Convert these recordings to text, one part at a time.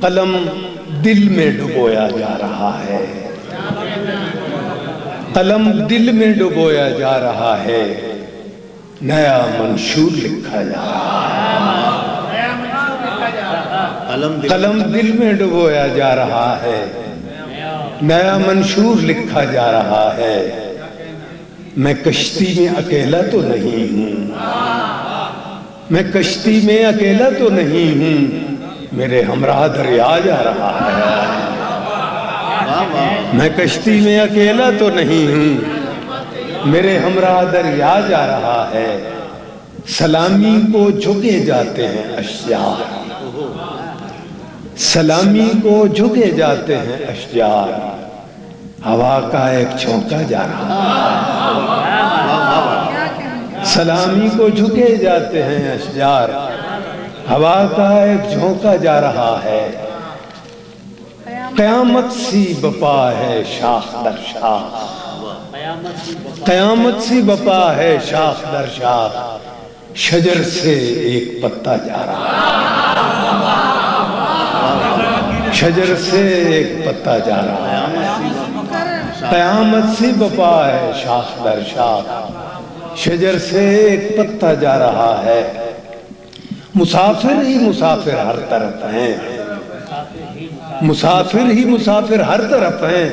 قلم دل میں ڈبویا جا رہا ہے، قلم دل میں ڈبویا جا رہا ہے، نیا منشور لکھا جا رہا ہے۔ قلم دل میں ڈبویا جا رہا ہے، نیا منشور لکھا جا رہا ہے۔ میں کشتی میں اکیلا تو نہیں ہوں، میں کشتی میں اکیلا تو نہیں ہوں، میرے ہمراہ دریا جا رہا ہے۔ میں کشتی میں اکیلا تو نہیں ہوں، میرے ہمراہ دریا جا رہا ہے۔ سلامی کو جھکے جاتے ہیں اشجار، سلامی کو جھکے جاتے ہیں اشجار، ہوا کا ایک جھونکا جا رہا ہے۔ سلامی کو جھکے جاتے ہیں اشجار، ہوا کا ایک جھونکا جا رہا ہے۔ قیامت سی بپا ہے شاخ در شاخ، قیامت سی بپا ہے شاخ در شاخ، شجر سے ایک پتا جا رہا ہے، شجر سے ایک پتا جا رہا ہے۔ قیامت سی بپا ہے شاخ در شاخ، شجر سے ایک پتا جا رہا ہے۔ مسافر ہی مسافر ہر طرف ہیں، مسافر ہی مسافر ہر طرف ہیں،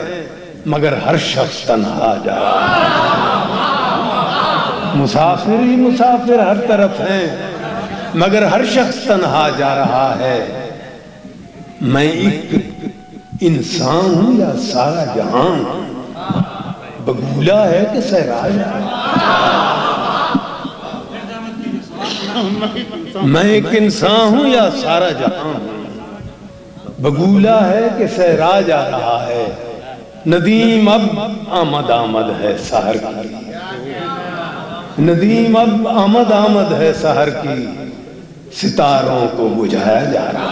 مگر ہر شخص تنہا جا رہا ہے۔ مسافر ہی مسافر ہر طرف ہیں، مگر ہر شخص تنہا جا رہا ہے۔ میں ایک انسان ہوں یا سارا جہان، بگولا ہے کہ صحرا جا رہا ہے۔ میں ایک انسان ہوں یا سارا جہان، بگولا ہے کہ صحرا جا رہا ہے۔ ندیم اب آمد آمد ہے سحر کی، ندیم اب آمد آمد ہے سحر کی، ستاروں کو بجھایا جا رہا ہے۔